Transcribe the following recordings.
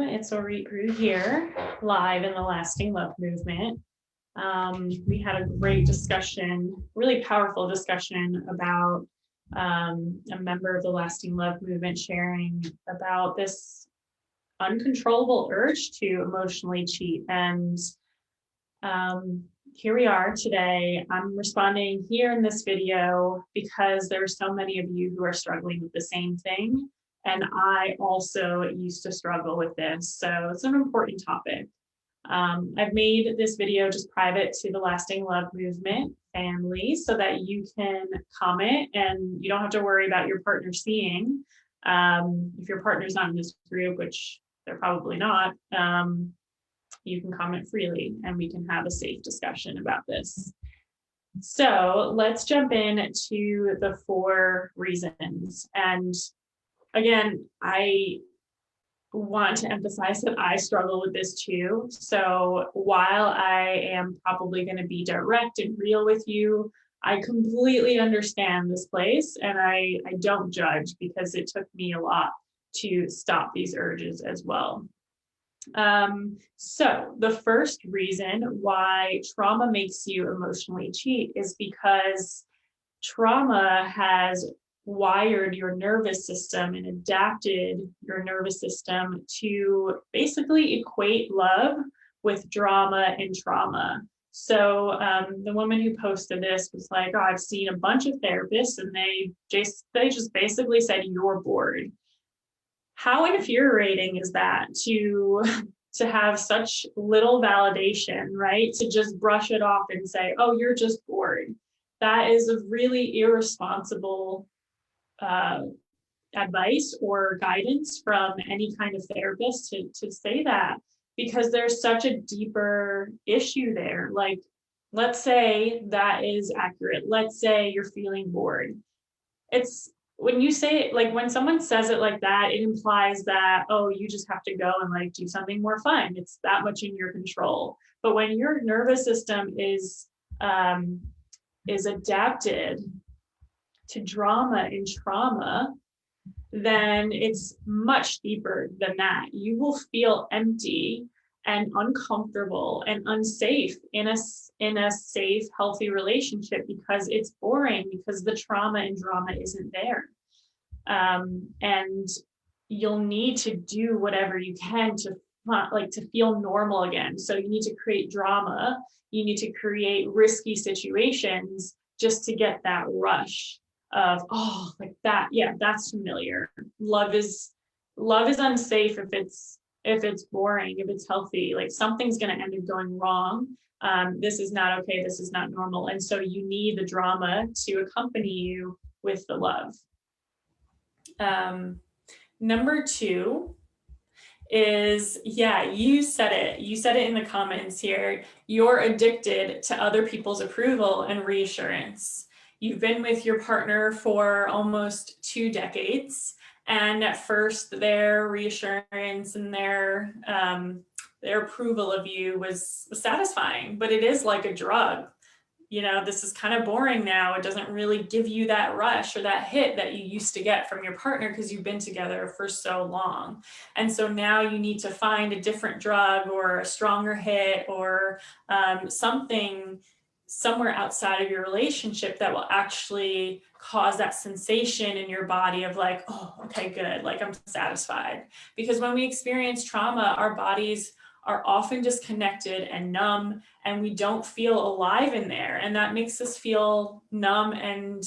It's Orit here, live in the Lasting Love Movement. We had a great discussion, really powerful discussion about a member of the Lasting Love Movement sharing about this uncontrollable urge to emotionally cheat. And here we are today. I'm responding here in this video because there are so many of you who are struggling with the same thing. And I also used to struggle with this. So it's an important topic. I've made this video just private to the Lasting Love Movement family so that you can comment and you don't have to worry about your partner seeing. If your partner's not in this group, which they're probably not, you can comment freely and we can have a safe discussion about this. So let's jump in to the 4 reasons. And again, I want to emphasize that I struggle with this too. So while I am probably going to be direct and real with you, I completely understand this place and I don't judge because it took me a lot to stop these urges as well. So the first reason why trauma makes you emotionally cheat is because trauma has wired your nervous system and adapted your nervous system to basically equate love with drama and trauma. So the woman who posted this was like, oh, I've seen a bunch of therapists and they just basically said, you're bored. How infuriating is that to have such little validation, right? To just brush it off and say, oh, you're just bored. That is a really irresponsible advice or guidance from any kind of therapist to say that, because there's such a deeper issue there. Like, let's say that is accurate. Let's say you're feeling bored. It's when you say it, like when someone says it like that, it implies that, oh, you just have to go and like do something more fun. It's that much in your control. But when your nervous system is adapted to drama and trauma, then it's much deeper than that. You will feel empty and uncomfortable and unsafe in a safe, healthy relationship because it's boring, because the trauma and drama isn't there. And you'll need to do whatever you can to feel normal again. So you need to create drama. You need to create risky situations just to get that rush of, oh, like that. Yeah, that's familiar. Love is unsafe if it's boring, if it's healthy. Like something's going to end up going wrong. This is not okay. This is not normal. And so you need the drama to accompany you with the love. Number 2 is, yeah, you said it in the comments here. You're addicted to other people's approval and reassurance. You've been with your partner for almost 2 decades. And at first their reassurance and their approval of you was satisfying, but it is like a drug. You know, this is kind of boring now. It doesn't really give you that rush or that hit that you used to get from your partner because you've been together for so long. And so now you need to find a different drug or a stronger hit or something somewhere outside of your relationship that will actually cause that sensation in your body of like, oh, okay, good. Like I'm satisfied. Because when we experience trauma, our bodies are often disconnected and numb, and we don't feel alive in there. And that makes us feel numb and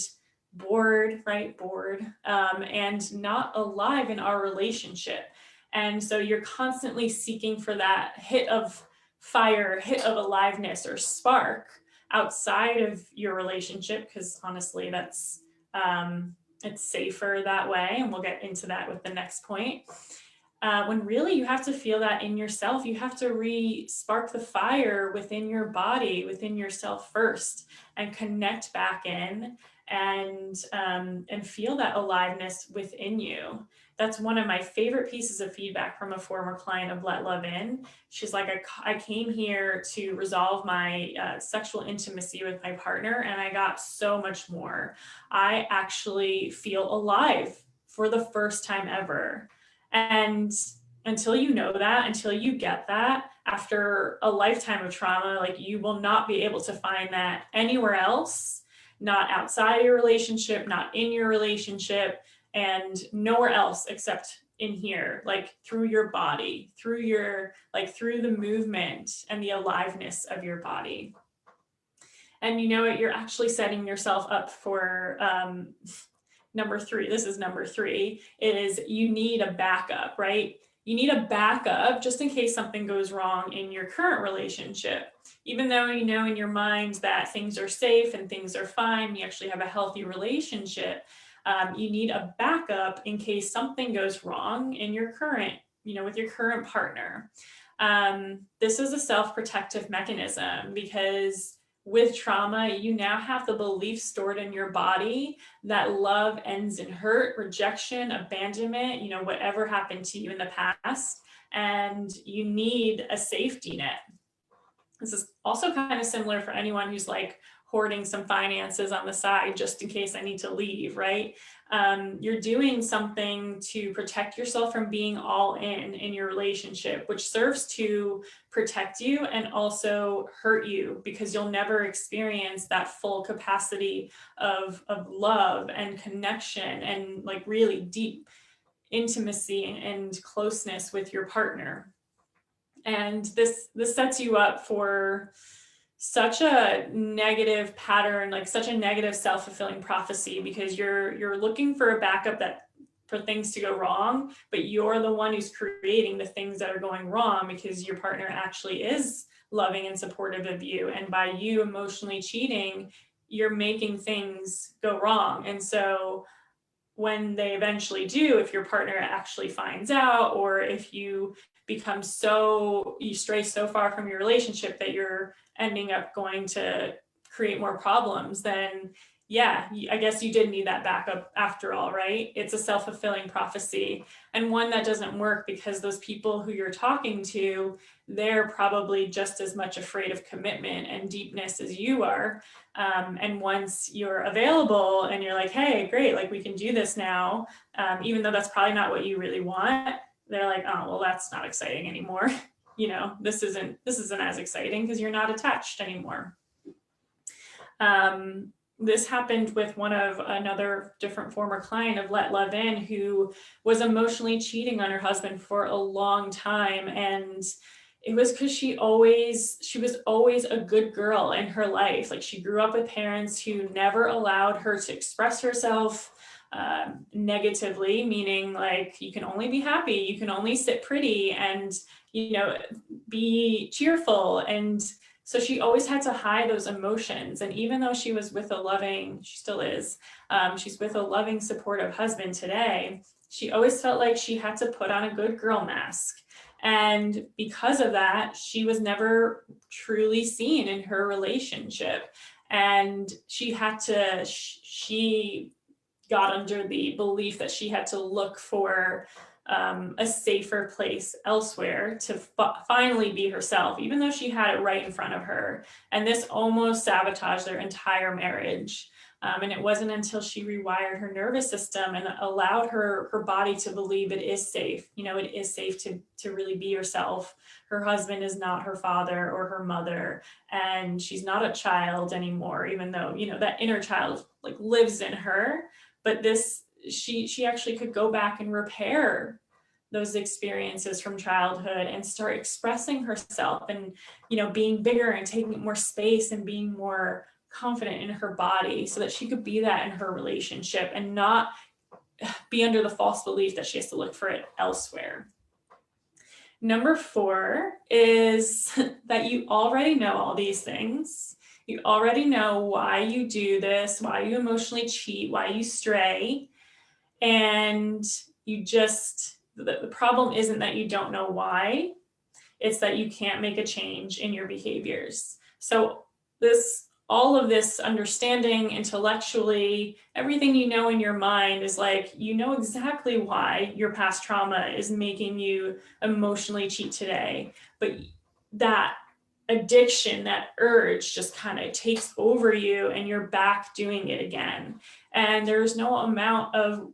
bored, right? Bored, and not alive in our relationship. And so you're constantly seeking for that hit of fire, hit of aliveness or spark outside of your relationship, because honestly, that's it's safer that way. And we'll get into that with the next point. When really you have to feel that in yourself. You have to re-spark the fire within your body, within yourself first, and connect back in and feel that aliveness within you. That's one of my favorite pieces of feedback from a former client of Let Love In. She's like, I came here to resolve my sexual intimacy with my partner, and I got so much more. I actually feel alive for the first time ever. And until you know that, until you get that after a lifetime of trauma, like you will not be able to find that anywhere else, not outside your relationship, not in your relationship, and nowhere else except in here, like through your body, through your, like through the movement and the aliveness of your body. And you know what, you're actually setting yourself up for number three. This is number three, is you need a backup, right? You need a backup just in case something goes wrong in your current relationship. Even though you know in your mind that things are safe and things are fine, you actually have a healthy relationship, you need a backup in case something goes wrong in your current, you know, with your current partner. This is a self-protective mechanism because with trauma, you now have the belief stored in your body that love ends in hurt, rejection, abandonment, you know, whatever happened to you in the past, and you need a safety net. This is also kind of similar for anyone who's like hoarding some finances on the side just in case I need to leave, right? You're doing something to protect yourself from being all in your relationship, which serves to protect you and also hurt you because you'll never experience that full capacity of love and connection and like really deep intimacy and closeness with your partner. And this sets you up for such a negative pattern, like such a negative self-fulfilling prophecy, because you're looking for a backup that for things to go wrong, but you're the one who's creating the things that are going wrong because your partner actually is loving and supportive of you. And by you emotionally cheating, you're making things go wrong. And so when they eventually do, if your partner actually finds out, or if you become so, you stray so far from your relationship that you're ending up going to create more problems, then yeah, I guess you did need that backup after all, right? It's a self-fulfilling prophecy, and one that doesn't work because those people who you're talking to, they're probably just as much afraid of commitment and deepness as you are. And once you're available and you're like, hey, great, like we can do this now, even though that's probably not what you really want, they're like, oh, well, that's not exciting anymore. You know, this isn't as exciting because you're not attached anymore. This happened with another different former client of Let Love In, who was emotionally cheating on her husband for a long time. And it was because she was always a good girl in her life. Like she grew up with parents who never allowed her to express herself negatively, meaning like you can only be happy, you can only sit pretty and, you know, be cheerful. And so she always had to hide those emotions. And even though she was with she still is, she's with a loving, supportive husband today, she always felt like she had to put on a good girl mask. And because of that, she was never truly seen in her relationship. And she got under the belief that she had to look for a safer place elsewhere to finally be herself, even though she had it right in front of her. And this almost sabotaged their entire marriage. And it wasn't until she rewired her nervous system and allowed her body to believe it is safe. You know, it is safe to really be herself. Her husband is not her father or her mother, and she's not a child anymore, even though, you know, that inner child like lives in her. But she actually could go back and repair those experiences from childhood and start expressing herself and, you know, being bigger and taking more space and being more confident in her body so that she could be that in her relationship and not be under the false belief that she has to look for it elsewhere. Number 4 is that you already know all these things. You already know why you do this, why you emotionally cheat, why you stray. And the problem isn't that you don't know why, it's that you can't make a change in your behaviors. So all of this understanding intellectually, everything you know in your mind is like, you know exactly why your past trauma is making you emotionally cheat today. But that addiction, that urge just kind of takes over you and you're back doing it again. And there's no amount of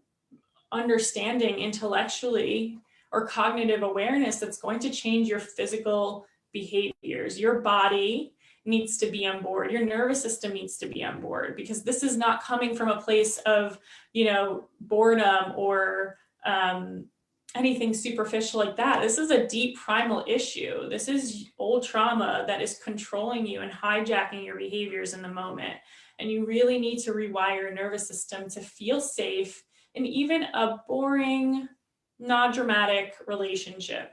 understanding intellectually or cognitive awareness that's going to change your physical behaviors. Your body needs to be on board. Your nervous system needs to be on board, because this is not coming from a place of, boredom or anything superficial like that. This is a deep primal issue. This is old trauma that is controlling you and hijacking your behaviors in the moment. And you really need to rewire your nervous system to feel safe in even a boring, non-dramatic relationship.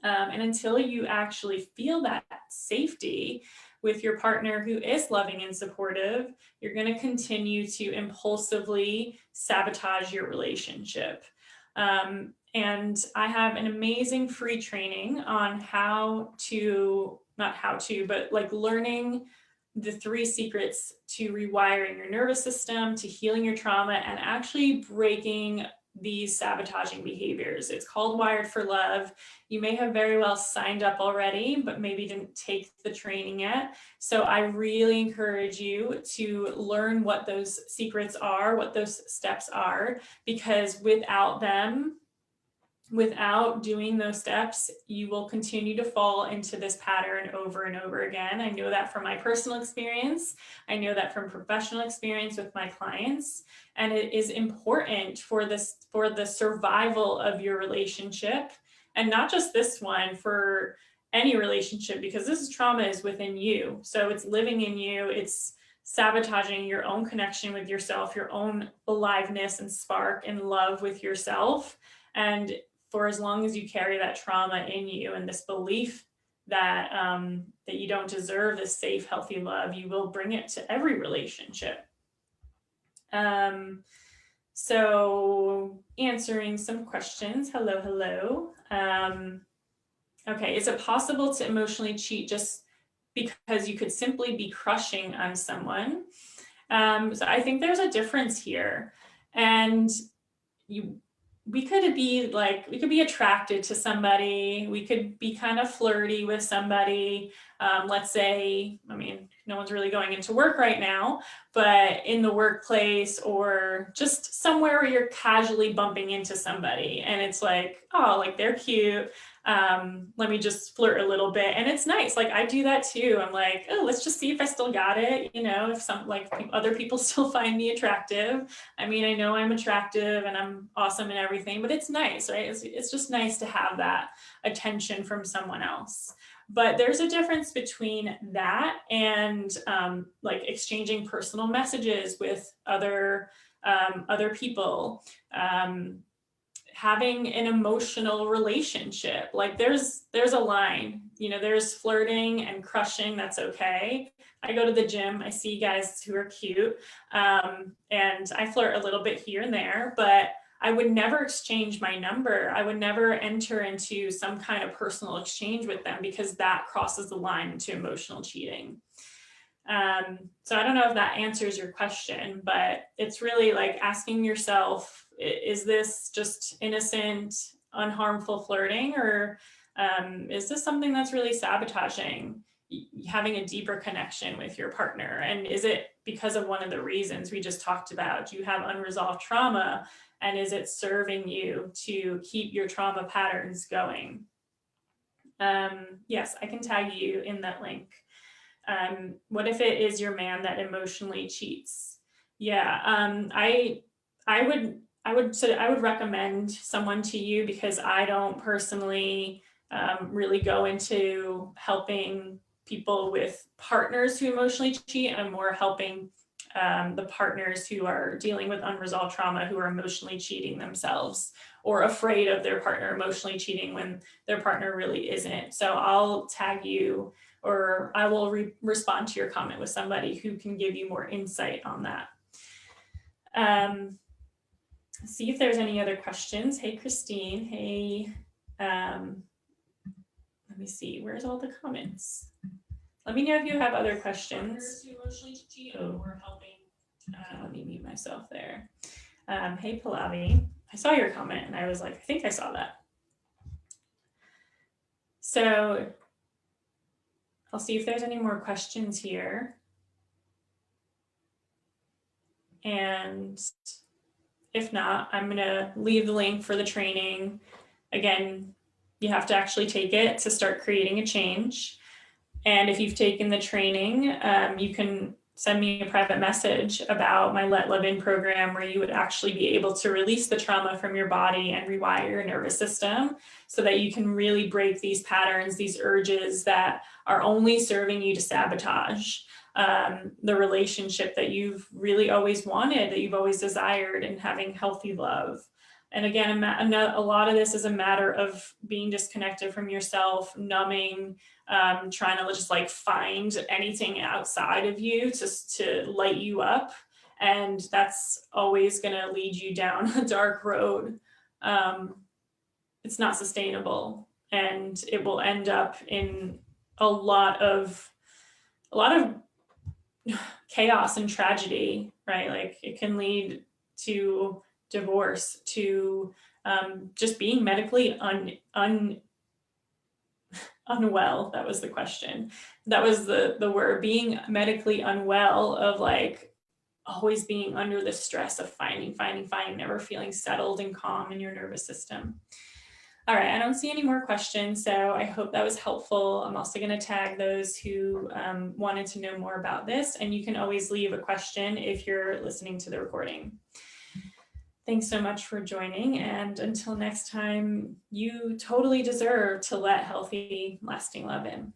And until you actually feel that safety with your partner who is loving and supportive, you're going to continue to impulsively sabotage your relationship. And I have an amazing free training on but learning the 3 secrets to rewiring your nervous system, to healing your trauma, and actually breaking these sabotaging behaviors. It's called Wired for Love. You may have very well signed up already, but maybe didn't take the training yet. So I really encourage you to learn what those secrets are, what those steps are, because without them, without doing those steps, you will continue to fall into this pattern over and over again. I know that from my personal experience. I know that from professional experience with my clients. And it is important for the survival of your relationship, and not just this one, for any relationship, because this trauma is within you. So it's living in you. It's sabotaging your own connection with yourself, your own aliveness and spark and love with yourself. And for as long as you carry that trauma in you and this belief that that you don't deserve this safe, healthy love, you will bring it to every relationship. So answering some questions. Hello. Okay, is it possible to emotionally cheat just because you could simply be crushing on someone? So I think there's a difference here. And we could be attracted to somebody. We could be kind of flirty with somebody. Let's say, no one's really going into work right now, but in the workplace or just somewhere where you're casually bumping into somebody and it's like, oh, like they're cute. Let me just flirt a little bit. And it's nice. Like I do that too. I'm like, oh, let's just see if I still got it. If other people still find me attractive. I know I'm attractive and I'm awesome and everything, but it's nice, right? It's just nice to have that attention from someone else. But there's a difference between that and exchanging personal messages with other people. Having an emotional relationship, like there's a line, there's flirting and crushing. That's okay. I go to the gym, I see guys who are cute, and I flirt a little bit here and there, but I would never exchange my number. I would never enter into some kind of personal exchange with them, because that crosses the line into emotional cheating. So I don't know if that answers your question, but it's really like asking yourself, is this just innocent, unharmful flirting, or is this something that's really sabotaging having a deeper connection with your partner? And is it because of one of the reasons we just talked about? Do you have unresolved trauma, and is it serving you to keep your trauma patterns going? Yes, I can tag you in that link. What if it is your man that emotionally cheats? Yeah, I would recommend someone to you, because I don't personally really go into helping people with partners who emotionally cheat. I'm more helping the partners who are dealing with unresolved trauma, who are emotionally cheating themselves, or afraid of their partner emotionally cheating when their partner really isn't. So I'll tag you, or I will respond to your comment with somebody who can give you more insight on that. See if there's any other questions. Hey, Christine. Hey, let me see. Where's all the comments? Let me know if you have other questions. We're helping. Let me mute myself there. Hey, Pallavi. I saw your comment and I was like, I think I saw that. So I'll see if there's any more questions here. And if not, I'm going to leave the link for the training again, you have to actually take it to start creating a change. And if you've taken the training, you can send me a private message about my Let Love In program, where you would actually be able to release the trauma from your body and rewire your nervous system so that you can really break these patterns, these urges that are only serving you to sabotage the relationship that you've really always wanted, that you've always desired, and having healthy love. And again, a lot of this is a matter of being disconnected from yourself, numbing, trying to just like find anything outside of you to light you up. And that's always going to lead you down a dark road. It's not sustainable, and it will end up in a lot of chaos and tragedy, right? Like it can lead to divorce, to just being medically unwell. That was the question. That was the word, being medically unwell, of like always being under the stress of finding, never feeling settled and calm in your nervous system. All right, I don't see any more questions, so I hope that was helpful. I'm also going to tag those who wanted to know more about this, and you can always leave a question if you're listening to the recording. Thanks so much for joining, and until next time, you totally deserve to let healthy, lasting love in.